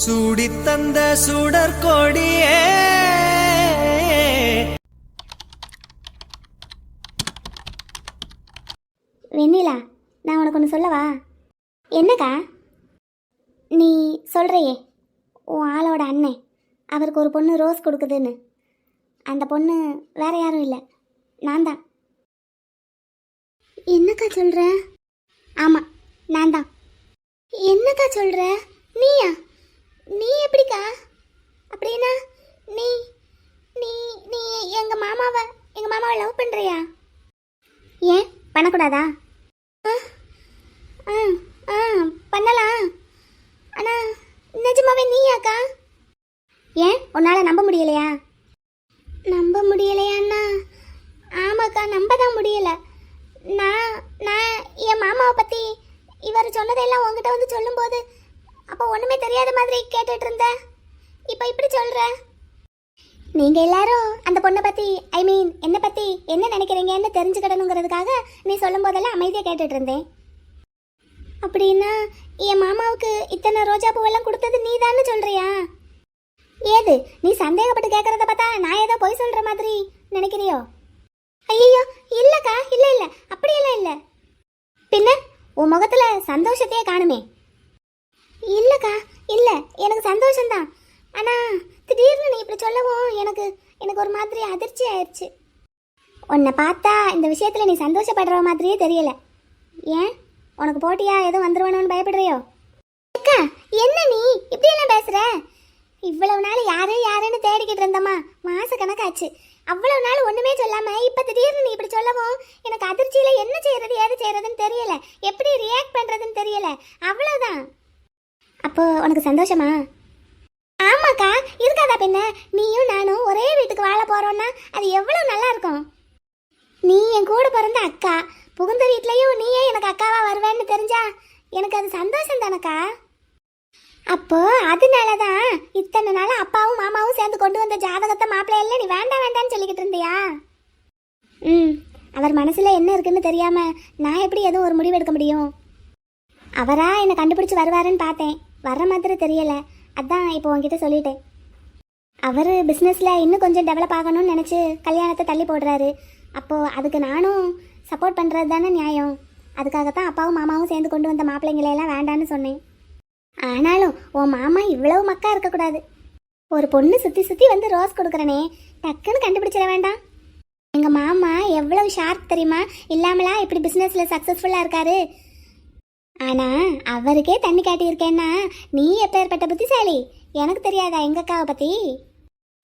சூடித்தந்த சுடற்கொடியே. வெண்ணிலா, நான் உனக்கு ஒன்று சொல்லவா? என்னக்கா? நீ சொல்கிறையே உன் ஆளோட அண்ணன் அவருக்கு ஒரு பொண்ணு ரோஸ் கொடுக்குதுன்னு, அந்த பொண்ணு வேற யாரும் இல்லை, நான் தான். என்னக்கா சொல்கிற? ஆமாம், நான் தான். என்னக்கா சொல்கிற? நீயா? நீ எப்படிக்கா? அப்படின்னா நீ நீ நீ எங்கள் மாமாவை லவ் பண்ணுறியா? ஏன் பண்ணக்கூடாதா? ஆ ஆ ஆ பண்ணலாம். ஆனால் நிஜமாவே நீயாக்கா? ஏன் உன்னால் நம்ப முடியலையா? நம்ப முடியலையாண்ணா? ஆமாக்கா, நம்ப தான் முடியலை. நான் நான் என் மாமாவை பற்றி இவர் சொன்னதெல்லாம் உங்ககிட்ட வந்து சொல்லும்போது அப்போ ஒன்றுமே தெரியாத மாதிரி கேட்டுட்டு இருந்தேன். இப்போ இப்படி சொல்கிற? நீங்கள் எல்லாரும் அந்த பொண்ணை பற்றி, ஐ மீன் என்னை பற்றி என்ன நினைக்கிறீங்கன்னு தெரிஞ்சுக்கிடணுங்கிறதுக்காக நீ சொல்லும் போதெல்லாம் அமைதியாக கேட்டுட்டு இருந்தேன். அப்படின்னா என் மாமாவுக்கு இத்தனை ரோஜா பூவெல்லாம் கொடுத்தது நீ தானே சொல்கிறியா? ஏது நீ சந்தேகப்பட்டு கேட்குறத பார்த்தா நான் ஏதோ பொய் சொல்கிற மாதிரி நினைக்கிறியோ? ஐயோ இல்லைக்கா, இல்லை இல்லை, அப்படியெல்லாம் இல்லை. பின்ன உன் முகத்தில் சந்தோஷத்தையே காணுமே. இல்லைக்கா, இல்லை, எனக்கு சந்தோஷம்தான். ஆனால் திடீர்னு நீ இப்படி சொல்லவும் எனக்கு ஒரு மாதிரி அதிர்ச்சி ஆயிடுச்சு. உன்னை பார்த்தா இந்த விஷயத்தில் நீ சந்தோஷப்படுற மாதிரியே தெரியல. ஏன் உனக்கு போட்டியா எதுவும் வந்துருவானோன்னு பயப்படுறியோ? அக்கா, என்ன நீ இப்படியெல்லாம் பேசுகிற? இவ்வளவு நாள் யாருன்னு தேடிக்கிட்டு இருந்தம்மா, மாச கணக்காச்சு. அவ்வளவு நாள் ஒன்றுமே சொல்லாமல் இப்போ திடீர்னு நீ இப்படி சொல்லவும் எனக்கு அதிர்ச்சியில் என்ன செய்யறது ஏது செய்யறதுன்னு தெரியல, எப்படி ரியாக்ட் பண்ணுறதுன்னு தெரியல, அவ்வளோதான். அப்போ உனக்கு சந்தோஷமா? ஆமாக்கா, இருக்காதா பின்ன? நீயும் நானும் ஒரே வீட்டுக்கு வாழ போகிறோன்னா அது எவ்வளோ நல்லா இருக்கும். நீ என் கூட பிறந்த அக்கா, புகுந்த வீட்லேயும் நீயே எனக்கு அக்காவா வருவேன்னு தெரிஞ்சா எனக்கு அது சந்தோஷம் தானக்கா. அப்போ அதனால தான் இத்தனை நாள் அப்பாவும் மாமாவும் சேர்ந்து கொண்டு வந்த ஜாதகத்தை மாப்பிள்ளையெல்லாம் நீ வேண்டாம் வேண்டான்னு சொல்லிக்கிட்டு இருந்தியா? அவர் மனசில் என்ன இருக்குன்னு தெரியாமல் நான் எப்படி எதுவும் ஒரு முடிவு எடுக்க முடியும்? அவரா என்னை கண்டுபிடிச்சி வருவாருன்னு பார்த்தேன், வர்ற மாதிரி தெரியலை. அதான் இப்போ உங்ககிட்ட சொல்லிட்டேன். அவர் பிஸ்னஸில் இன்னும் கொஞ்சம் டெவலப் ஆகணும்னு நினச்சி கல்யாணத்தை தள்ளி போடுறாரு. அப்போது அதுக்கு நானும் சப்போர்ட் பண்ணுறது தானே நியாயம். அதுக்காகத்தான் அப்பாவும் மாமாவும் சேர்ந்து கொண்டு வந்த மாப்பிள்ளைங்களையெல்லாம் வேண்டான்னு சொன்னேன். ஆனாலும் உன் மாமா இவ்வளவு மக்கா இருக்கக்கூடாது. ஒரு பொண்ணு சுற்றி சுற்றி வந்து ரோஸ் கொடுக்குறனே, டக்குன்னு கண்டுபிடிச்சிட வேண்டாம். எங்கள் மாமா எவ்வளவு ஷார்ப் தெரியுமா? இல்லாமலா இப்படி பிஸ்னஸில் சக்ஸஸ்ஃபுல்லாக இருக்காரு. ஆனால் அவருக்கே தண்ணி காட்டியிருக்கேன்னா நீ எப்பேற்பட்ட புத்திசாலி எனக்கு தெரியாதா எங்கள் அக்காவை பற்றி?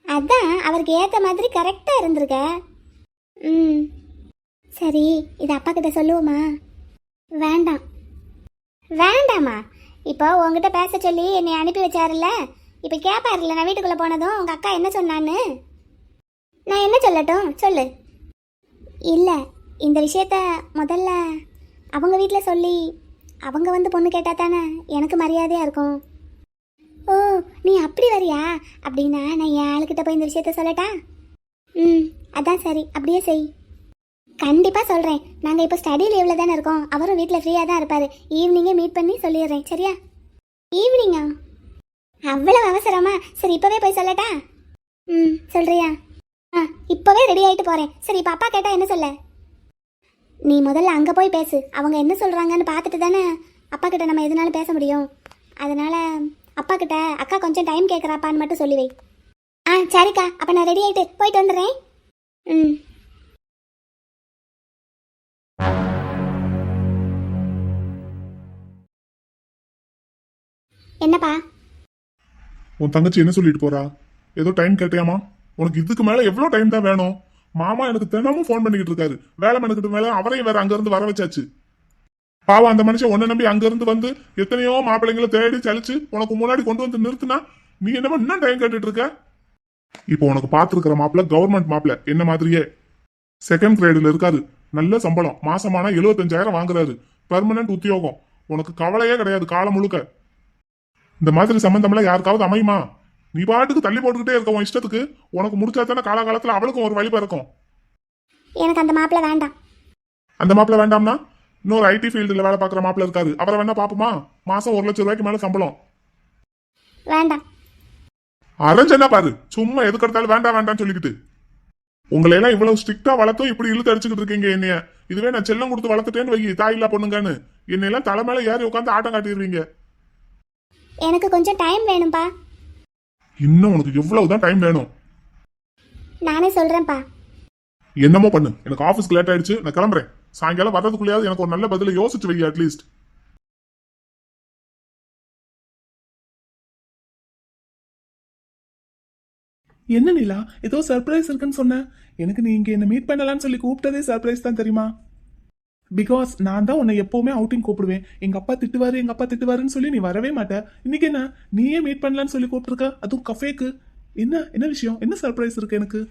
அதான் அவருக்கு ஏற்ற மாதிரி கரெக்டாக இருந்திருக்க. சரி, இது அப்பா கிட்ட சொல்லுவோமா? வேண்டாம். வேண்டாமா? இப்போ உங்ககிட்ட பேச சொல்லி என்னை அனுப்பி வச்சாருல்ல, இப்போ கேட்பாருல்ல நான் வீட்டுக்குள்ளே போனதும் உங்கள் அக்கா என்ன சொன்னான்னு. நான் என்ன சொல்லட்டும் சொல்லு. இல்லை, இந்த விஷயத்த முதல்ல அவங்க வீட்டில் சொல்லி அவங்க வந்து பொண்ணு கேட்டால் தானே எனக்கு மரியாதையாக இருக்கும். ஓ, நீ அப்படி வரியா? அப்படின்னா நான் என் ஆளுக்கிட்ட போய் இந்த விஷயத்த சொல்லட்டா? அதான் சரி, அப்படியே செய். கண்டிப்பாக சொல்கிறேன். நாங்கள் இப்போ ஸ்டடி லீவில் தானே இருக்கோம், அவரும் வீட்டில் ஃப்ரீயாக தான் இருப்பார். ஈவினிங்கே மீட் பண்ணி சொல்லிடுறேன், சரியா? ஈவினிங்கா? அவ்வளோ அவசரமா? சரி, இப்போவே போய் சொல்லட்டா? சொல்கிறியா? இப்போவே ரெடி ஆகிட்டு போகிறேன். சரி, இப்போ அப்பா கேட்டால் என்ன சொல்ல? நீ முதல்ல அங்கே போய் பேசு. அவங்க என்ன சொல்கிறாங்கன்னு பார்த்துட்டு தானே அப்பா கிட்ட நம்ம எதுனாலும் பேச முடியும். அதனால் அப்பா கிட்ட அக்கா கொஞ்சம் டைம் கேட்குறாப்பான்னு மட்டும் சொல்லி வை. சரிக்கா, அப்போ நான் ரெடி ஆகிட்டு போயிட்டு வந்துடுறேன். என்னப்பா? உன் தங்கச்சி என்ன சொல்லிட்டு போறா? ஏதோ டைம் கேட்டியாமா? உனக்கு இதுக்கு மேல எவ்வளவு டைம் தான் வேணும்? மாமா எனக்கு தினமும் போன் பண்ணிக்கிட்டு இருக்காரு. வேலை மெனக்கிட்டு மேல அவரையும் வேற அங்க இருந்து வர வச்சாச்சு. பாவம் அந்த மனுஷன் உன்னை நம்பி அங்க இருந்து வந்து எத்தனையோ மாப்பிள்ளைங்களை தேடி சலிச்சு உனக்கு முன்னாடி கொண்டு வந்து நிறுத்தினா நீ என்னமா இன்னும் டைம் கேட்டுட்டு இருக்க? இப்போ உனக்கு பாத்துருக்கிற மாப்பிள்ள கவர்மெண்ட் மாப்பிள்ள, என்ன மாதிரியே செகண்ட் கிரேடுல இருக்காரு. நல்ல சம்பளம், மாசமான 75,000 வாங்குறாரு. பெர்மனன்ட் உத்தியோகம். உனக்கு கவலையே கிடையாது காலம் முழுக்க. இந்த மாதிரி சம்பந்தம்லாம் யாருக்காவது அமையுமா? நீ பாட்டுக்கு தள்ளி போட்டுக்கிட்டே இருக்க உன் இஷ்டத்துக்கு. உனக்கு முடிச்சா தானே காலகாலத்துல அவளுக்கும் ஒரு வழி பிறக்கும். எனக்கு அந்த மாப்பிள்ள வேண்டாம். அந்த மாப்பிள்ள வேண்டாம்னா இன்னொரு ஐடி ஃபீல்டுல வேலை பார்க்குற மாப்பிள்ள இருக்காரு, அவரை வேணா பாப்போமா? மாசம் 1 லட்சம் ரூபாய்க்கு மேல சம்பளம். வேண்டாம். அரஞ்சனா பாரு, சும்மா எதுக்கு எடுத்தாலும் வேண்டாம் வேண்டாம்னு சொல்லிக்கிட்டு. உங்களை எல்லாம் இவ்வளவு ஸ்ட்ரிக்டா வளர்த்தோம், இப்படி இழுத்து அடிச்சுக்கிட்டு இருக்கீங்க என்னைய. இதுவே நான் செல்லம் கொடுத்து வளர்த்துட்டேன்னு வை, தாயில்லா பொண்ணுங்கன்னு என்னையெல்லாம் தலை மேல ஏறி உட்காந்து ஆட்டம் காட்டிடுவீங்க. எனக்கு கொஞ்சம் டைம் வேணும்பா. இன்னும் உனக்கு எவ்வளவுதான் டைம் வேணும்? நானே சொல்றேன்ப்பா. என்னமோ பண்ணு, எனக்கு ஆபீஸ்க்கு லேட் ஆயிடுச்சு, நான் கிளம்புறேன். சாயங்காலம் வர்றதுக்குள்ளேயாவது எனக்கு ஒரு நல்ல பதில யோசிச்சு வை அட்லீஸ்ட். என்ன நிலா, ஏதோ சர்ப்ரைஸ் இருக்குன்னு சொன்ன. எனக்கு நீ இங்க என்ன மீட் பண்ணலாம்னு சொல்லி கூப்பிட்டதே சர்ப்ரைஸ் தான் தெரியுமா? பிகாஸ் நான் தான் உன்னை எப்பவுமே அவுட்டிங் கூப்பிடுவேன். எங்க அப்பா திட்டுவாருன்னு சொல்லி நீ வரவே மாட்ட. இன்னைக்கு என்ன நீயே மீட் பண்ணலான்னு சொல்லி கூப்பிட்டுருக்க, அதுவும் கஃபேக்கு. என்ன விஷயம், என்ன சர்ப்ரைஸ் இருக்கு எனக்கு?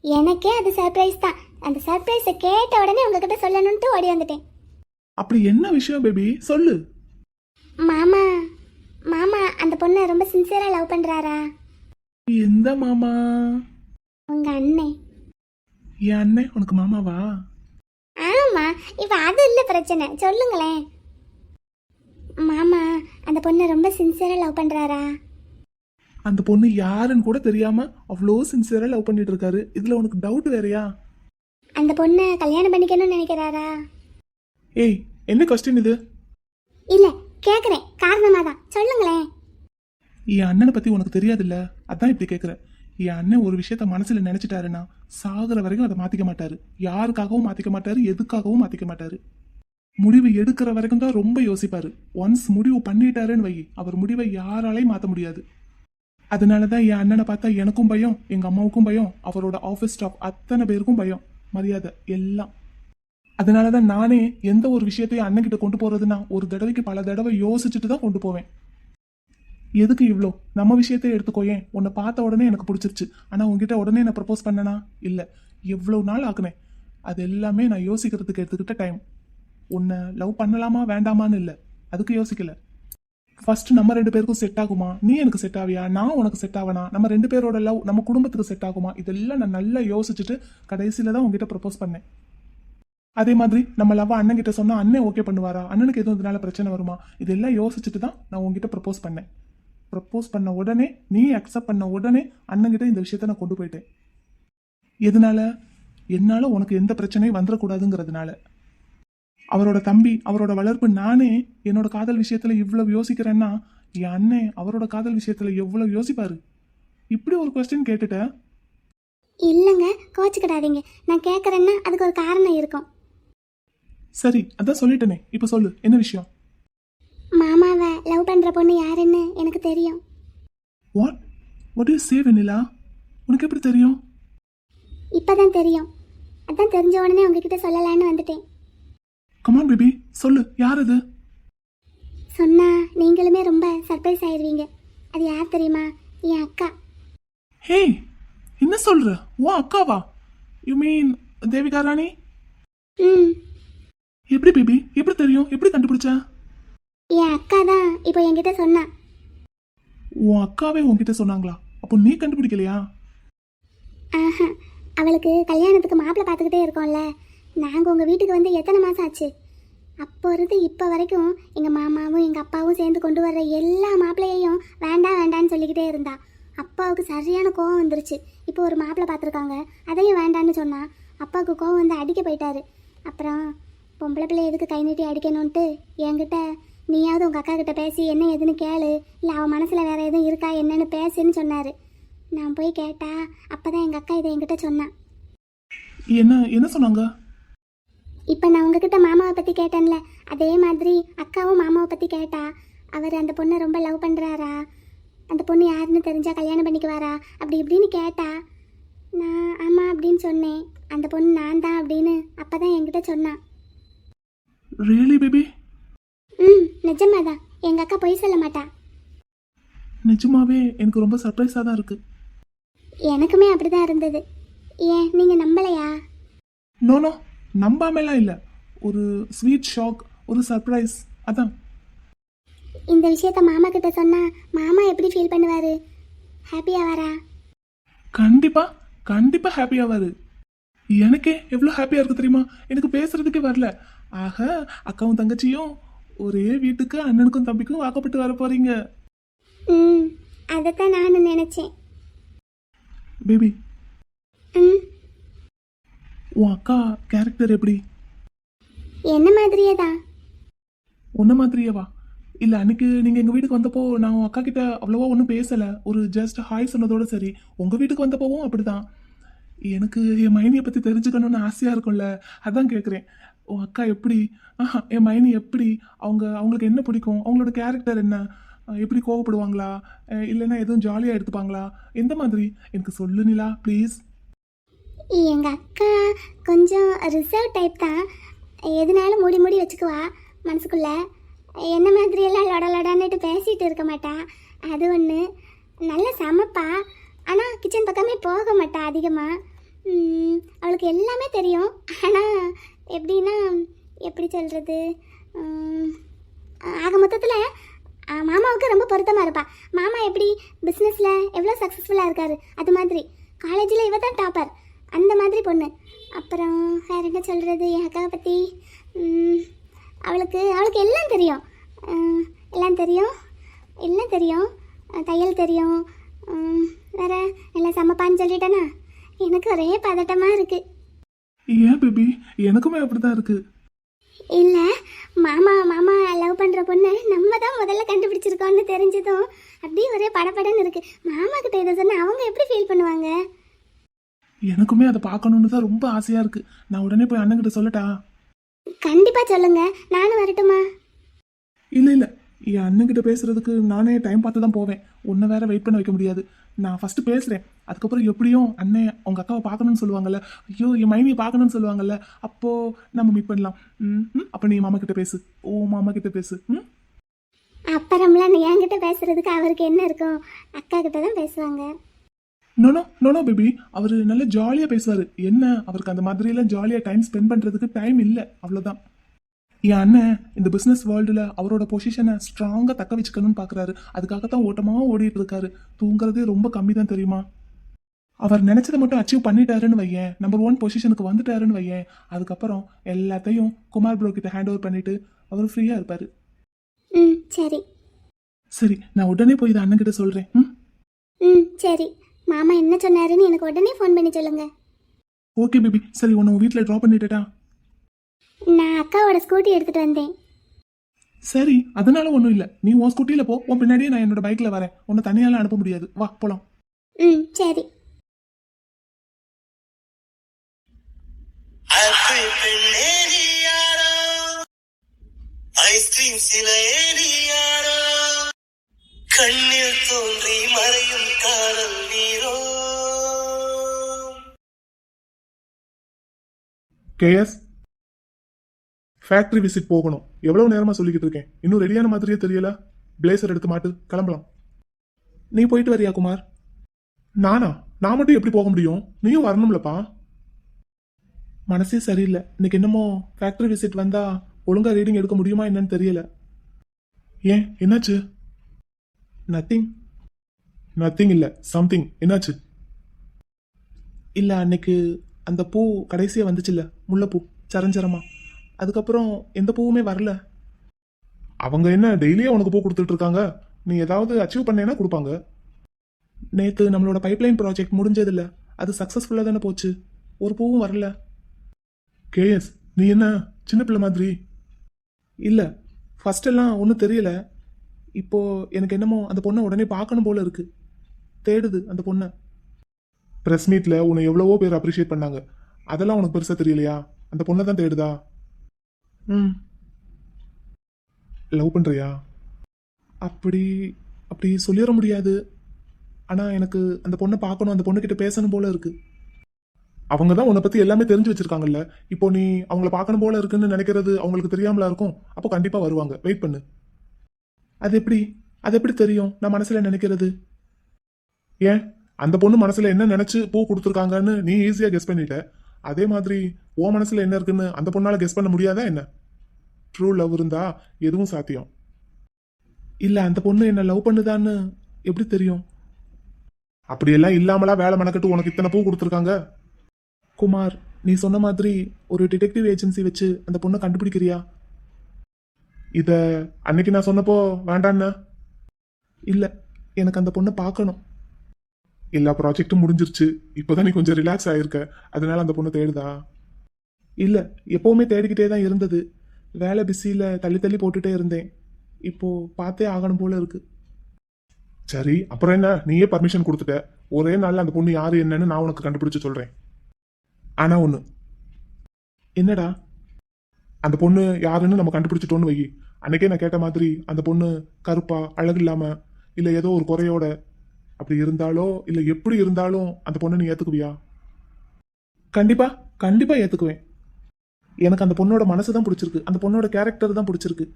எனக்கே அது சர்ப்ரைஸ் தான். அந்த சர்ப்ரைஸை கேட்ட உடனே உங்ககிட்ட சொல்லணும்ட்டு ஓடி வந்துட்டேன். அப்படி என்ன விஷயம் பேபி, சொல்லு. மாமா மாமா அந்த பொண்ணை ரொம்ப சின்சியரா லவ் பண்றாரா? எந்த மாமா? உங்க அண்ணன். என் அண்ணன் உனக்கு மாமாவா? ஆமா, இப்ப அது இல்ல பிரச்சனை, சொல்லுங்களேன். மாமா அந்த பொண்ணை ரொம்ப சின்சியரா லவ் பண்றாரா? அந்த பொண்ணு யாருன்னு கூட தெரியாம அவ்வளோ சின்சியரா லவ் பண்ணிட்டு இருக்காரு. இதுல உனக்கு டவுட் வேறயா? அந்த பொண்ணை கல்யாணம் பண்ணிக்கணும்னு நினைக்கிறாரா? ஏய், என்ன கொஸ்டின் இது? இல்ல, கேக்குறேன், காரணமா தான், சொல்லுங்களேன். என் அண்ணனை பத்தி உனக்கு தெரியாதுல்ல, அதான் இப்படி கேக்குற. என் அண்ணன் ஒரு விஷயத்த மனசுல நினைச்சிட்டாருன்னா சாகுற வரைக்கும் அதை மாத்திக்க மாட்டாரு. யாருக்காகவும் மாத்திக்க மாட்டாரு, எதுக்காகவும் மாத்திக்க மாட்டாரு. முடிவு எடுக்கிற வரைக்கும் தான் ரொம்ப யோசிப்பாரு. ஒன்ஸ் முடிவு பண்ணிட்டாருன்னு வை, அவர் முடிவை யாராலையும் மாத்த முடியாது. அதனாலதான் என் அண்ணனை பார்த்தா எனக்கும் பயம், எங்க அம்மாவுக்கும் பயம், அவரோட ஆபீஸ் ஸ்டாஃப் அத்தனை பேருக்கும் பயம், மரியாதை எல்லாம். அதனாலதான் நானே எந்த ஒரு விஷயத்தையும் அண்ணன் கிட்ட கொண்டு போறதுன்னா ஒரு தடவைக்கு பல தடவை யோசிச்சுட்டு தான் கொண்டு போவேன். எதுக்கு இவ்வளோ, நம்ம விஷயத்தை எடுத்துக்கோயேன். உன்னை பார்த்த உடனே எனக்கு பிடிச்சிருச்சு, ஆனா உங்ககிட்ட உடனே நான் ப்ரப்போஸ் பண்ணனா இல்ல, எவ்வளவு நாள் ஆக்குனேன். அது எல்லாமே நான் யோசிக்கிறதுக்கு எடுத்துக்கிட்ட டைம். உன்னை லவ் பண்ணலாமா வேண்டாமான்னு இல்லை, அதுக்கு யோசிக்கல. ஃபர்ஸ்ட் நம்ம 2 பேருக்கும் செட் ஆகுமா, நீ எனக்கு செட் ஆவியா, நான் உனக்கு செட் ஆவனா, நம்ம 2 பேரோட லவ் நம்ம குடும்பத்துக்கு செட் ஆகுமா, இதெல்லாம் நான் நல்லா யோசிச்சுட்டு கடைசியில தான் உங்ககிட்ட ப்ரப்போஸ் பண்ணேன். அதே மாதிரி நம்ம லவ் அண்ணன் கிட்ட சொன்னா அண்ணன் ஓகே பண்ணுவாரா, அண்ணனுக்கு எதுவும் இதனால பிரச்சனை வருமா, இதெல்லாம் யோசிச்சுட்டு தான் நான் உங்ககிட்ட ப்ரப்போஸ் பண்ணேன். ப்ரப்போஸ் பண்ண உடனே, நீ அக்செப்ட் பண்ண உடனே அண்ணன்கிட்ட இந்த விஷயத்த நான் கொண்டு போயிட்டேன். எதனால? என்னால உனக்கு எந்த பிரச்சனையும் வந்துடக்கூடாதுங்கிறதுனால. அவரோட தம்பி, அவரோட வளர்ப்பு நானே என்னோட காதல் விஷயத்துல இவ்வளவு யோசிக்கிறேன்னா என் அண்ணன் அவரோட காதல் விஷயத்துல எவ்வளவு யோசிப்பாரு. இப்படி ஒரு கொஸ்டின் கேட்டுட்ட. இல்லைங்க, கோச்சுக்கிடாதீங்க. நான் கேட்குறேன்னா அதுக்கு ஒரு காரணம் இருக்கும். சரி, அதான் சொல்லிட்டேனே, இப்போ சொல்லு, என்ன விஷயம்? மாமாவை லவ் பண்ற பொண்ணு யாருன்னு எனக்கு தெரியும். வாட் யூ சே வெண்ணிலா? உனக்கு எப்படி தெரியும்? இப்பதான் தெரியும். அதான் தெரிஞ்ச உடனே உங்ககிட்ட சொல்லலான்னு வந்துட்டேன். கமான் பேபி, சொல்லு, யார் அது? சொன்னா நீங்களுமே ரொம்ப சர்ப்ரைஸ் ஆயிடுவீங்க. அது யார் தெரியுமா? என் அக்கா. ஹே, என்ன சொல்ற? ஓ அக்காவா? யூ மீன் தேவிகா ராணி? ம், எப்படி பேபி, எப்படி தெரியும், எப்படி கண்டுபிடிச்ச? என் அக்கா தான் இப்போ என்கிட்ட சொன்னா. உன் அக்காவே உன்கிட்ட சொன்னாங்களா? அப்போ நீ கண்டுபிடிக்கலையா? ஆஹா, அவளுக்கு கல்யாணத்துக்கு மாப்பிள்ளை பார்த்துக்கிட்டே இருக்கோம்ல. நாங்கள் உங்கள் வீட்டுக்கு வந்து எத்தனை மாதம் ஆச்சு? அப்போ இருந்து இப்போ வரைக்கும் எங்கள் மாமாவும் எங்கள் அப்பாவும் சேர்ந்து கொண்டு வர்ற எல்லா மாப்பிள்ளையையும் வேண்டாம் வேண்டான்னு சொல்லிக்கிட்டே இருந்தா. அப்பாவுக்கு சரியான கோவம் வந்துருச்சு. இப்போ ஒரு மாப்பிள்ளை பார்த்துருக்காங்க, அதையும் வேண்டான்னு சொன்னா. அப்பாவுக்கு கோவம் வந்து அடிக்க போயிட்டாரு. அப்புறம் பொம்பளை பிள்ளை எதுக்கு கை நீட்டி அடிக்கணும்ன்ட்டு என்கிட்ட, நீயாவது உங்கள் அக்கா கிட்ட பேசி என்ன எதுன்னு கேளு, இல்லை அவன் மனசில் வேறு எதுவும் இருக்கா என்னன்னு பேசுன்னு சொன்னார். நான் போய் கேட்டா அப்போ தான் எங்கள் அக்கா இதை என்கிட்ட சொன்னான். என்ன சொன்னாங்க? இப்போ நான் உங்ககிட்ட மாமாவை பற்றி கேட்டேன்ல, அதே மாதிரி அக்காவும் மாமாவை பற்றி கேட்டா. அவர் அந்த பொண்ணை ரொம்ப லவ் பண்ணுறாரா, அந்த பொண்ணு யாருன்னு தெரிஞ்சா கல்யாணம் பண்ணிக்குவாரா, அப்படி இப்படின்னு கேட்டா. நான் ஆமாம் அப்படின்னு சொன்னேன். அந்த பொண்ணு நான் தான் அப்படின்னு அப்போ தான் என்கிட்ட சொன்னான். Really baby? நிஜமாதான், எங்கள் அக்கா பொய் சொல்ல மாட்டா. நிஜமாவே எனக்கு ரொம்ப சர்ப்ரைஸாக தான் இருக்கு. எனக்குமே அப்படிதான் இருந்தது. ஏன் நீங்கள் நம்பலையா? நோ, நம்பாமலாம் இல்லை, ஒரு ஸ்வீட் ஷாக், ஒரு சர்ப்ரைஸ், அதான். இந்த விஷயத்த மாமா கிட்ட சொன்னா மாமா எப்படி ஃபீல் பண்ணுவாரு? ஹாப்பியா வரா? கண்டிப்பா ஹாப்பியா வரு. எனக்கே எவ்வளோ ஹாப்பியா இருக்கு தெரியுமா? எனக்கு பேசுறதுக்கே வரல. ஆக அக்காவும் தங்கச்சியும் ஒரே வீட்டுக்கு அண்ணனுக்கும் தம்பிக்கும் வாக்கப்பட்டு வர போறீங்க. ம் அதைத்தான் நானும் நினச்சேன். பேபி, ம் உன் அக்கா கேரக்டர் எப்படி? என்ன மாதிரியே தான். உன்ன மாதிரியேவா? இல்லை, அன்னைக்கு நீங்கள் எங்கள் வீட்டுக்கு வந்தப்போ நான் உன் அக்கா கிட்ட அவ்வளோவா ஒன்றும் பேசலை, ஒரு ஜஸ்ட் ஹாய் சொன்னதோட சரி. உங்கள் வீட்டுக்கு வந்தப்போவும் அப்படிதான். எனக்கு என் மைனியை பற்றி தெரிஞ்சுக்கணும்னு ஆசையாக இருக்கும்ல, அதான் கேட்குறேன். உன் அக்கா எப்படி, என் மைனி எப்படி, அவங்களுக்கு என்ன பிடிக்கும், அவங்களோட கேரக்டர் என்ன, எப்படி கோவப்படுவாங்களா, இல்லைன்னா எதுவும் ஜாலியாக எடுத்துப்பாங்களா, எந்த மாதிரி எனக்கு சொல்லு நிலா ப்ளீஸ். எங்கள் அக்கா கொஞ்சம் ரிசர்வ் டைப் தான். எதுனாலும் மூடி மூடி வச்சுக்குவா மனசுக்குள்ளே. என்ன மாதிரியெல்லாம் லொடலொடான்னுட்டு பேசிகிட்டு இருக்க மாட்டா. அது ஒன்று. நல்லா சமைப்பா, ஆனால் கிச்சன் பக்கமே போக மாட்டா அதிகமாக. அவளுக்கு எல்லாமே தெரியும். ஆனால் எப்படின்னா, எப்படி சொல்கிறது, ஆக மொத்தத்தில் மாமாவுக்கு ரொம்ப பொருத்தமாக இருப்பா. மாமா எப்படி பிஸ்னஸில் எவ்வளோ சக்ஸஸ்ஃபுல்லாக இருக்காரு, அது மாதிரி. காலேஜில் இவ தான் டாப்பர், அந்த மாதிரி பொண்ணு. அப்புறம் வேறு என்ன சொல்கிறது என் அக்காவை பற்றி? அவளுக்கு எல்லாம் தெரியும். எல்லாம் தெரியும். தையல் தெரியும். வேற எல்லாம் சமைப்பான்னு சொல்லிட்டேனா எனக்கு ஒரே பதட்டமாக இருக்குது. ஏன் பேபி, எனக்குமே அப்படிதான் இருக்கு. இல்லை, மாமா லவ் பண்ணுற பொண்ணு நம்ம தான் முதல்ல கண்டுபிடிச்சிருக்கோன்னு தெரிஞ்சதும் அப்படியே ஒரே படபடன்னு இருக்குது. மாமா கிட்ட இதை சொன்னால் அவங்க எப்படி ஃபீல் பண்ணுவாங்க? எனக்குமே அதை பார்க்கணுன்னு தான் ரொம்ப ஆசையாக இருக்கு. நான் உடனே போய் அண்ணன்கிட்ட சொல்லட்டா? கண்டிப்பாக சொல்லுங்க, நானும் வரட்டுமா? இல்லை இல்லை, என் அண்ணன்கிட்ட பேசுறதுக்கு நானே டைம் பார்த்து தான் போவேன். உன்னை வேற வெயிட் பண்ண வைக்க முடியாது. நான் ஃபர்ஸ்ட் பேசுகிறேன், அதுக்கப்புறம் எப்படியும் அண்ணன் உங்கள் அக்காவை பார்க்கணும்னு சொல்லுவாங்கல்ல, ஐயோ என் மைனியை பார்க்கணும்னு சொல்லுவாங்கல்ல, அப்போது நம்ம மீட் பண்ணலாம். அப்போ நீ மாமா கிட்ட பேசு. மாமா கிட்ட பேசு. அப்புறம்லாம் நீ என்கிட்ட பேசுறதுக்கு அவருக்கு என்ன இருக்கும்? அக்கா கிட்ட தான் பேசுவாங்க. நோ பேபி, அவர் நல்ல ஜாலியாக பேசுவார். என்ன, அவருக்கு அந்த மாதிரியெல்லாம் ஜாலியாக டைம் ஸ்பெண்ட் பண்ணுறதுக்கு டைம் இல்லை, அவ்வளோதான். என் அண்ணன் இந்த பிஸ்னஸ் வேர்ல்டில் அவரோட பொசிஷனை ஸ்ட்ராங்காக தக்க வச்சுக்கணும்னு பார்க்குறாரு. அதுக்காகத்தான் ஓட்டமாக ஓடிட்டு இருக்காரு. தூங்குறதே ரொம்ப கம்மி தான் தெரியுமா? அவர் நினச்சதை மட்டும் அச்சீவ் பண்ணிட்டாருன்னு வையேன், நம்பர் 1 பொசிஷனுக்கு வந்துட்டாருன்னு வையேன், அதுக்கப்புறம் எல்லாத்தையும் குமார் ப்ரோ கிட்ட ஹேண்ட் ஓவர் பண்ணிட்டு அவர் ஃப்ரீயாக இருப்பார். சரி, நான் உடனே போய் இதை அண்ணன் கிட்ட சொல்கிறேன். சரி, மாமா என்ன சொன்னாருன்னு எனக்கு உடனே ஃபோன் பண்ணி சொல்லுங்க. Okay baby. சரி, உன்னை உன் வீட்டில் ட்ராப் பண்ணிட்டா? நான் அக்காவோட ஸ்கூட்டி எடுத்துட்டு வந்தேன். சரி, அதனால ஒன்றும் இல்லை. நீ உன் ஸ்கூட்டியில் போ, உன் பின்னாடியே நான் என்னோட பைக்கில் வரேன். உன்னை தனியாலாம் அனுப்ப முடியாது. வா போலாம். சரி. ஐஸ்கிரீம் சிலையேறியாரோ, கண்ணில் தோன்றி மறையும் காதல் நீரோ. கேஎஸ், ஃபேக்டரி விசிட் போகணும். எவ்வளவு நேரமா சொல்லிக்கிட்டு இருக்கேன், இன்னும் ரெடியான மாதிரியே தெரியல. பிளேசர் எடுத்து மாட்டு, கிளம்பலாம். நீ போயிட்டு வரியா குமார்? நான் மட்டும் எப்படி போக முடியும்? நீயும் வரணும்லப்பா. மனசே சரியில்லை. இன்னைக்கு என்னமோ ஃபேக்டரி விசிட் வந்தா ஒழுங்கா ரீடிங் எடுக்க முடியுமா என்னன்னு தெரியல. ஏன், என்னாச்சு? நத்திங் இல்ல, சம்திங். என்னாச்சு? இல்லை, அன்னைக்கு அந்த பூ கடைசியாக வந்துச்சுல்ல, முல்லைப்பூ சரஞ்சரமா, அதுக்கப்புறம் எந்த பூவுமே வரல. அவங்க என்ன டெய்லியே உனக்கு பூ கொடுத்துட்டு இருக்காங்க? நீ ஏதாவது அச்சீவ் பண்ணேன்னா கொடுப்பாங்க. நேற்று நம்மளோட பைப்லைன் ப்ராஜெக்ட் முடிஞ்சதில்ல, அது சக்ஸஸ்ஃபுல்லாக தானே போச்சு. ஒரு பூவும் வரல. கேஎஸ், நீ என்ன சின்ன பிள்ளை மாதிரி? இல்லை, ஃபர்ஸ்டெல்லாம் ஒன்றும் தெரியல. இப்போ எனக்கு என்னமோ அந்த பொண்ணை உடனே பார்க்கணும் போல இருக்கு. தேடுது அந்த பொண்ணை. பிரஸ் மீட்ல உன்னை எவ்வளவோ பேர் அப்ரிஷியேட் பண்ணாங்க, அதெல்லாம் உனக்கு பெருசா தெரியலையா? அந்த பொண்ணை தான் தேடுதா? லவ் பண்றியா? அப்படி சொல்லிட முடியாது. ஆனால் எனக்கு அந்த பொண்ணை பார்க்கணும், அந்த பொண்ணுக்கிட்ட பேசணும் போல இருக்கு. அவங்க தான் உன்னை பத்தி எல்லாமே தெரிஞ்சு வச்சிருக்காங்கல்ல. இப்போ நீ அவங்கள பார்க்கணும் போல இருக்குன்னு நினைக்கிறது அவங்களுக்கு தெரியாமலா இருக்கும். அப்போ கண்டிப்பா வருவாங்க, வெயிட் பண்ணு. அது எப்படி தெரியும் நான் மனசுல நினைக்கிறது? ஏன், அந்த பொண்ணு மனசுல என்ன நினைச்சு பூ கொடுத்துருக்காங்கன்னு நீ ஈஸியா கெஸ் பண்ணிட்ட. அதே மாதிரி உன் மனசுல என்ன இருக்குன்னு அந்த பொண்ணால கெஸ் பண்ண முடியாதா என்ன? ட்ரூ லவ் இருந்தா எதுவும் சாத்தியம். இல்ல, அந்த பொண்ணு என்ன லவ் பண்ணுதான்னு எப்படி தெரியும்? அப்படியெல்லாம் இல்லாமலா வேலை மெனக்கட்டு உனக்கு இத்தனை பூ கொடுத்துருக்காங்க? குமார், நீ சொன்ன மாதிரி ஒரு டிடெக்டிவ் ஏஜென்சி வச்சு அந்த பொண்ணை கண்டுபிடிக்கிறியா? இத அன்னைக்கு நான் சொன்னப்போ வேண்டான்னு. இல்ல, எனக்கு அந்த பொண்ணை பார்க்கணும். எல்லா ப்ராஜெக்டும் முடிஞ்சிருச்சு. இப்போதான் நீ கொஞ்சம் ரிலாக்ஸ் ஆயிருக்க, அதனால அந்த பொண்ணை தேடுதா? இல்லை, எப்போவுமே தேடிக்கிட்டே தான் இருந்தது. வேலை பிஸியில் தள்ளி தள்ளி போட்டுட்டே இருந்தேன். இப்போ பார்த்தே ஆகணும் போல இருக்கு. சரி, அப்புறம் என்ன, நீயே பர்மிஷன் கொடுத்துட்ட. ஒரே நாளில் அந்த பொண்ணு யாரு என்னன்னு நான் உனக்கு கண்டுபிடிச்சு சொல்றேன். ஆனா ஒன்று. என்னடா? அந்த பொண்ணு யாருன்னு நம்ம கண்டுபிடிச்சிட்டோன்னு வை. அன்னைக்கே நான் கேட்ட மாதிரி அந்த பொண்ணு கருப்பா, அழகு இல்லாம, இல்லை ஏதோ ஒரு குறையோட அப்படி இருந்தாலோ, இல்லை எப்படி இருந்தாலும் அந்த பொண்ணை நீ ஏத்துக்குவியா? கண்டிப்பா கண்டிப்பா ஏத்துக்குவேன். எனக்கு அந்த பொண்ணோட மனசு தான் பிடிச்சிருக்கு, அந்த பொண்ணோட கேரக்டர் தான் பிடிச்சிருக்கு.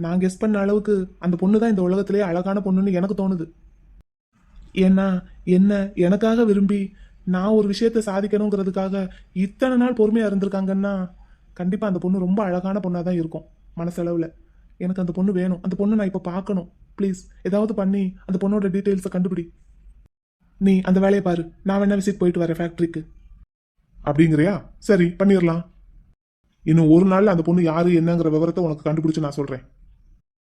நான் கெஸ் பண்ண அளவுக்கு அந்த பொண்ணு தான் இந்த உலகத்திலேயே அழகான பொண்ணுன்னு எனக்கு தோணுது. ஏன்னா என்ன எனக்காக விரும்பி நான் ஒரு விஷயத்த சாதிக்கணுங்கிறதுக்காக இத்தனை நாள் பொறுமையா இருந்திருக்காங்கன்னா கண்டிப்பா அந்த பொண்ணு ரொம்ப அழகான பொண்ணா தான் இருக்கும் மனசளவுல. எனக்கு அந்த பொண்ணு வேணும். அந்த பொண்ணு நான் இப்போ பார்க்கணும். ப்ளீஸ் ஏதாவது பண்ணி அந்த பொண்ணோட டீட்டெயில்ஸை கண்டுபிடி. நீ அந்த வேலையை பாரு, நான் வேணா விசிட் போயிட்டு வரேன் ஃபேக்ட்ரிக்கு. அப்படிங்கிறியா? சரி, பண்ணிடலாம். இன்னும் ஒரு நாள்ல அந்த பொண்ணு யாரு என்னங்கிற விவரத்தை உனக்கு கண்டுபிடிச்சு நான் சொல்றேன்.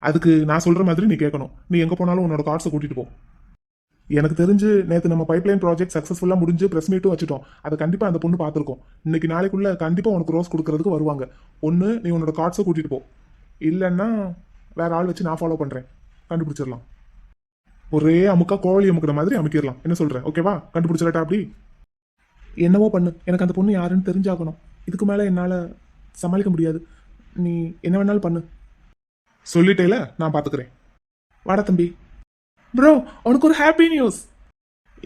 அதுக்கு நான் சொல்ற மாதிரி நீ கேட்கணும். நீ எங்க போனாலும் உன்னோட கார்ட்ஸை கூட்டிட்டு போ. எனக்கு தெரிஞ்சு நேற்று நம்ம பைப்லைன் ப்ராஜெக்ட் சக்ஸஸ்ஃபுல்லாக முடிஞ்சு ப்ரெஸ் மீட்டும் வச்சுட்டோம். அதை கண்டிப்பாக அந்த பொண்ணு பார்த்துருக்கோம். இன்னைக்கு நாளைக்குள்ள கண்டிப்பாக உனக்கு ரோஸ் கொடுக்கறதுக்கு வருவாங்க. ஒன்று நீ உன்னோட கார்ட்ஸை கூட்டிட்டு போ, இல்லைன்னா வேற ஆள் வச்சு நான் ஃபாலோ பண்ணுறேன், கண்டுபிடிச்சிடலாம். ஒரே அமுக்கா கோழி அமுக்கிற மாதிரி அமுக்கிடலாம். என்ன சொல்கிறேன்? ஓகேவா? கண்டுபிடிச்சிடட்டா? அப்படி என்னவோ பண்ணு, எனக்கு அந்த பொண்ணு யாருன்னு தெரிஞ்சாகணும். இதுக்கு மேலே என்னால் சமாளிக்க முடியாது. நீ என்ன வேணாலும் பண்ணு. சொல்லிட்டேல, நான் பார்த்துக்கிறேன். வாடா தம்பி. ப்ரோ, உனக்கு ஒரு ஹாப்பி நியூஸ்.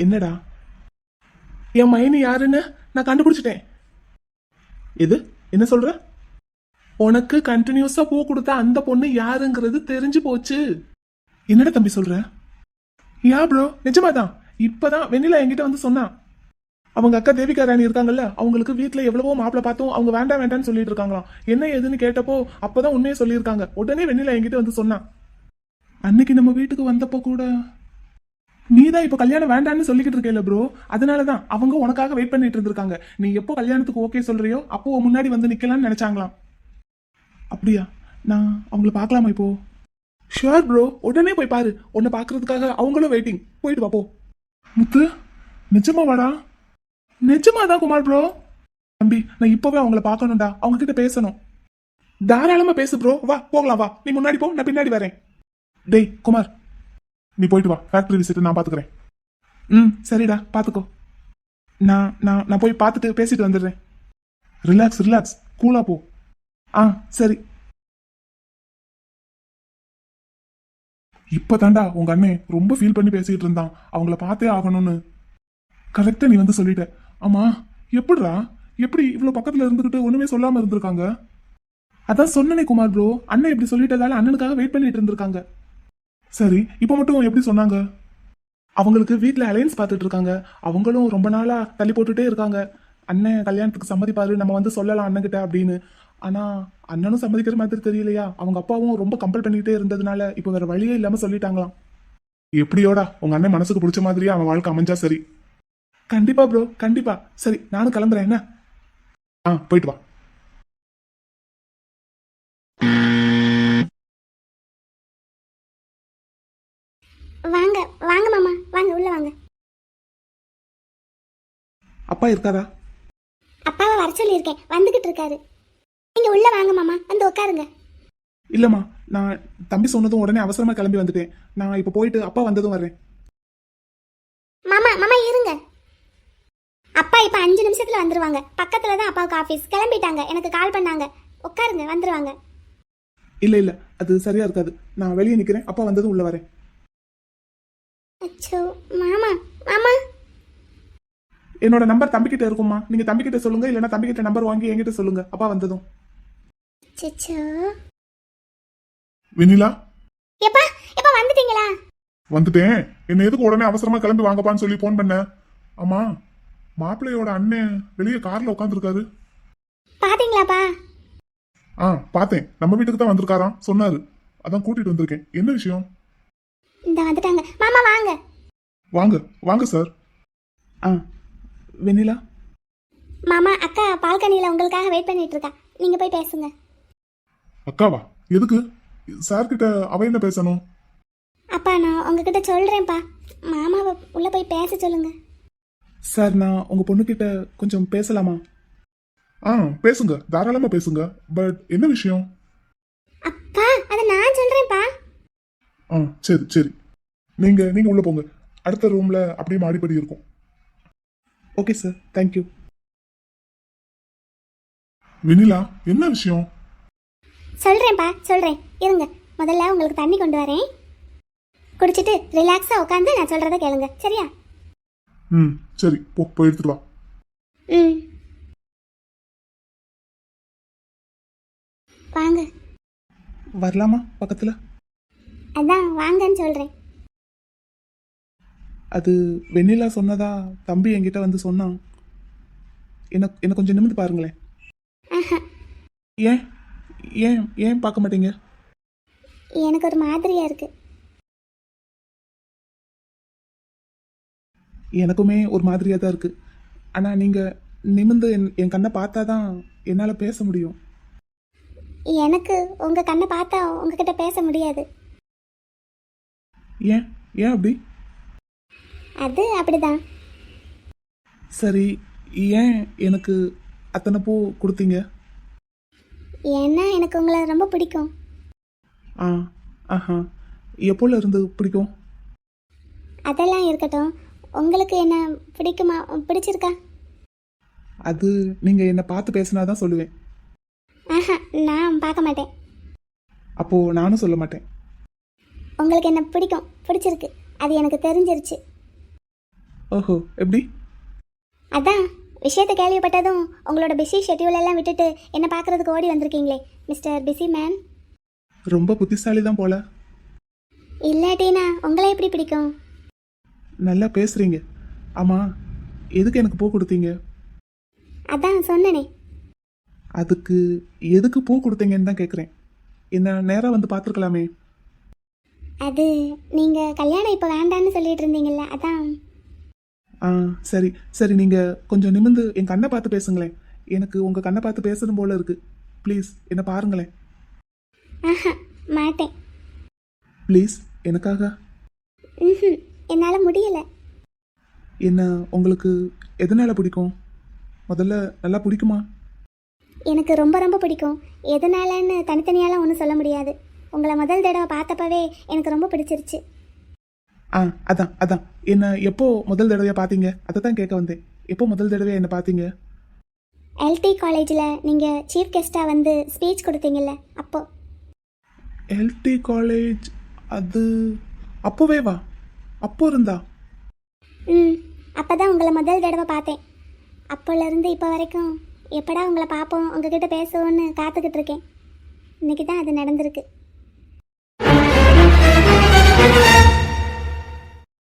என்னடா? என் மைனி யாருன்னு நான் கண்டுபிடிச்சிட்டேன். எது? என்ன சொல்ற? உனக்கு கண்டினியூஸா பூ கொடுத்த அந்த பொண்ணு யாருங்கிறது தெரிஞ்சு போச்சு. என்னடா தம்பி சொல்ற? யா ப்ரோ, நிஜமாதான். இப்பதான் வெண்ணிலா என்கிட்ட வந்து சொன்னா. அவங்க அக்கா தேவிகா ராணி இருக்காங்கல்ல, அவங்களுக்கு வீட்டுல எவ்வளவோ மாப்பிள்ள பார்த்தோம், அவங்க வேண்டாம் வேண்டாம்னு சொல்லிட்டு இருக்காங்களாம். என்ன ஏதுன்னு கேட்டப்போ அப்பதான் உண்மையை சொல்லியிருக்காங்க. உடனே வெண்ணிலா என்கிட்ட வந்து சொன்னா. அன்னைக்கு நம்ம வீட்டுக்கு வந்தப்போ கூட நீதான் இப்ப கல்யாணம் வேண்டான்னு சொல்லிக்கிட்டு இருக்கேல ப்ரோ, அதனாலதான் அவங்க உனக்காக வெயிட் பண்ணிட்டு இருந்திருக்காங்க. நீ எப்போ கல்யாணத்துக்கு ஓகே சொல்றியோ அப்போ முன்னாடி வந்து நிக்கலாம்னு நினைச்சாங்களாம். அப்படியா? நான் அவங்கள பார்க்கலாமா இப்போ? ஷுவர் ப்ரோ, உடனே போய் பாரு. உன்னை பாக்குறதுக்காக அவங்களும் வெயிட்டிங். போயிட்டு வா போ. முத்து, நிஜமா வாடா? நிஜமாதான் குமார் ப்ரோ. தம்பி, நான் இப்பவே அவங்கள பார்க்கணும்டா, அவங்க கிட்ட பேசணும். தாராளமா பேசு ப்ரோ, வா போகலாம். வா, நீ முன்னாடி போ, நான் பின்னாடி வரேன். டேய் குமார், நீ போயிட்டு வா. ஃபேக்டரி விசிட் நான் பாத்துக்கிறேன். சரிடா, பாத்துக்கோ. நான் நான் நான் போய் பார்த்துட்டு பேசிட்டு வந்துடுறேன். ரிலாக்ஸ் ரிலாக்ஸ், கூலா போ. சரி. இப்பதான்டா உங்க அண்ணன் ரொம்ப ஃபீல் பண்ணி பேசிட்டு இருந்தான், அவங்கள பார்த்தே ஆகணும்னு. கரெக்டா நீ வந்து சொல்லிட்ட. ஆமா, எப்படிடா? எப்படி இவ்வளவு பக்கத்துல இருந்துகிட்டு ஒண்ணுமே சொல்லாம இருந்திருக்காங்க? அதான் சொன்னனே குமார் ப்ரோ, அண்ணன் இப்படி சொல்லிட்டதால அண்ணனுக்காக வெயிட் பண்ணிட்டு இருந்திருக்காங்க. சரி, இப்போ மட்டும் எப்படி சொன்னாங்க? அவங்களுக்கு வீட்டில் அலையன்ஸ் பார்த்துட்டு இருக்காங்க. அவங்களும் ரொம்ப நாளா தள்ளி போட்டுட்டே இருக்காங்க. அண்ணன் கல்யாணத்துக்கு சம்மதிப்பாரு, நம்ம வந்து சொல்லலாம் அண்ணன்கிட்ட அப்படின்னு. ஆனா அண்ணனும் சம்மதிக்கிற மாதிரி தெரியலையா? அவங்க அப்பாவும் ரொம்ப கம்பல் பண்ணிக்கிட்டே இருந்ததுனால இப்போ வேற வழியே இல்லாம சொல்லிட்டாங்களாம். எப்படியோடா உங்க அண்ணன் மனசுக்கு பிடிச்ச மாதிரியே அவன் வாழ்க்கை அமைஞ்சா சரி. கண்டிப்பா ப்ரோ, கண்டிப்பா. சரி, நானும் கிளம்புறேன். என்ன? போயிட்டு வா. வாங்க வாங்க மாமா, வாங்க உள்ள வாங்க. அப்பா இருக்காரா? அப்பாவை வர சொல்லியிருக்கேன், வந்துகிட்டு இருக்காரு. நீங்க உள்ள வாங்க மாமா, வந்து உட்காருங்க. இல்லம்மா, நான் தம்பி சொன்னதும் உடனே அவசரமா கிளம்பி வந்துட்டேன். நான் இப்போ போயிட்டு அப்பா வந்ததும் வர்றேன். மாமா மாமா இருங்க. அப்பா இப்ப 5 நிமிஷத்துல வந்துருவாங்க. பக்கத்துல தான் அப்பாவுக்கு ஆபீஸ். கிளம்பிட்டாங்க, எனக்கு கால் பண்ணாங்க. உட்காருங்க, வந்துருவாங்க. இல்ல இல்ல, அது சரியா இருக்காது. நான் வெளியே நிக்கிறேன், அப்பா வந்ததும் உள்ள வரேன். அச்சோ மாமா. மாமா, என்னோட நம்பர் தம்பிக்கிட்ட இருக்குமா, நீங்க தம்பிக்கிட்ட சொல்லுங்க, இல்லைன்னா தம்பிக்கிட்ட நம்பர் வாங்கி என்கிட்ட சொல்லுங்க அப்பா வந்ததும். அச்சச்சோ. வெண்ணிலா, எப்பா எப்பா வந்துட்டீங்களா? வந்துட்டேன். என்ன எதுக்கு உடனே அவசரமா கிளம்பி வாங்கப்பான்னு சொல்லி போன் பண்ண? ஆமா, மாப்பிள்ளையோட அண்ணன் வெளியே கார்ல உட்காந்துருக்காரு. பாத்தீங்களாப்பா? பார்த்தேன். நம்ம வீட்டுக்கு தான் வந்திருக்காராம் சொன்னாரு. அதான் கூட்டிட்டு வந்திருக்கேன். என்ன விஷயம்? இந்த வந்துட்டாங்க. மாமா வாங்க. வாங்க வாங்க சார். வெண்ணிலா. மாமா, அக்கா பால்கனியில உங்களுக்காக வெயிட் பண்ணிட்டு இருக்கா. நீங்க போய் பேசுங்க. அக்காவா? எதுக்கு? சார் கிட்ட அவ என்ன பேசணும்? அப்பா நான் உங்ககிட்ட சொல்கிறேன்ப்பா, மாமாவை உள்ளே போய் பேச சொல்லுங்க. சார் நான் உங்க பொண்ணுகிட்ட கொஞ்சம் பேசலாமா? பேசுங்க, தாராளமா பேசுங்க. பட் என்ன விஷயம்? அப்பா அதை நான் சொல்கிறேன்ப்பா. சரி சரி, நீங்க நீங்க உள்ள போங்க. அடுத்த ரூம்ல அப்படியே மாடிப்படி இருக்கும். Okay sir, thank you. வெண்ணிலா, என்ன விஷயம்? சொல்கிறேன்ப்பா சொல்கிறேன், இருங்க. முதல்ல உங்களுக்கு தண்ணி கொண்டு வரேன். குடிச்சிட்டு ரிலாக்ஸாக உட்காந்து நான் சொல்கிறத கேளுங்க, சரியா? சரி, போய் எடுத்துட்டு வா. ம், வாங்க. வரலாமா பக்கத்துல? அதான் வாங்கன்னு சொல்கிறேன். அது வெண்ணிலா சொன்னதா தம்பி என்கிட்ட வந்து சொன்னான். என்ன கொஞ்சம் நிமிர்ந்து பாருங்களேன். ஆஹா, ஏன் ஏன் ஏன் பார்க்க மாட்டீங்க? எனக்கு ஒரு மாதிரியாக இருக்குது. எனக்குமே ஒரு மாதிரியாக தான் இருக்கு. ஆனால் நீங்கள் நிமிர்ந்து என் கண்ணை பார்த்தா தான் என்னால் பேச முடியும். எனக்கு உங்கள் கண்ணை பார்த்தா உங்ககிட்ட பேச முடியாது. ஏன் ஏன் அப்படி? அது அப்படிதான். சரி, ஏன் எனக்கு அத்தனை பூ கொடுத்தீங்க? ஏன்னா எனக்கு உங்களை ரொம்ப பிடிக்கும். ஆஹா, எப்போல இருந்து பிடிக்கும்? அதெல்லாம் இருக்கட்டும், உங்களுக்கு என்ன பிடிக்குமா, பிடிச்சிருக்கா? அது நீங்கள் என்னை பார்த்து பேசினா தான் சொல்லுவேன். ஆஹா, நான் பார்க்க மாட்டேன். அப்போது நானும் சொல்ல மாட்டேன். உங்களுக்கு என்ன பிடிக்கும், பிடிச்சிருக்கு, அது எனக்கு தெரிஞ்சிருச்சு. ஓஹோ, எப்படி? அதான் விஷயத்தை கேள்விப்பட்டதும் உங்களோட பிஸி ஷெட்யூல் எல்லாம் விட்டுட்டு என்ன பார்க்கறதுக்கு ஓடி வந்திருக்கீங்களே மிஸ்டர் பிஸி மேன். ரொம்ப புத்திசாலி தான் போல. இல்லாட்டினா உங்களை எப்படி பிடிக்கும்? நல்லா பேசுகிறீங்க. ஆமாம், எதுக்கு எனக்கு பூ கொடுத்தீங்க? அதான் சொன்னனே. அதுக்கு எதுக்கு பூ கொடுத்தீங்கன்னு தான் கேட்குறேன். என்ன நேராக வந்து பார்த்துருக்கலாமே. அது நீங்கள் கல்யாணம் இப்போ வேண்டான்னு சொல்லிட்டு இருந்தீங்கல்ல, அதான். சரி சரி, நீங்கள் கொஞ்சம் நிமிர்ந்து என் கண்ணை பார்த்து பேசுங்களேன். எனக்கு உங்கள் கண்ணை பார்த்து பேசணும் போல இருக்குது. ப்ளீஸ் என்னை பாருங்களேன். ஆஹா, மாட்டேன். ப்ளீஸ் எனக்காக. ம், என்னால் முடியலை. என்ன உங்களுக்கு எதனால் பிடிக்கும்? முதல்ல நல்லா பிடிக்குமா? எனக்கு ரொம்ப ரொம்ப பிடிக்கும். எதனாலன்னு தனித்தனியாலாம் ஒன்றும் சொல்ல முடியாது. உங்களை முதல் தடவை பார்த்தப்பவே எனக்கு ரொம்ப பிடிச்சிருச்சு. அதான் என்ன எப்போ முதல் தடவையாக பார்த்தீங்க? அதை தான் கேட்க வந்தேன். எப்போ முதல் தடவையாக என்ன பார்த்தீங்க? எல்டி காலேஜில் நீங்கள் சீஃப் கெஸ்ட்டாக வந்து ஸ்பீச் கொடுத்தீங்கல்ல, அப்போ. LD college? அது அப்போவே வா? அப்போ இருந்தா? அப்போ தான் உங்களை முதல் தடவை பார்த்தேன். அப்போலேருந்து இப்போ வரைக்கும் எப்படா உங்களை பார்ப்போம், உங்ககிட்ட பேசுவோன்னு காத்துக்கிட்டு இருக்கேன். இன்னைக்கு தான் அது நடந்திருக்கு.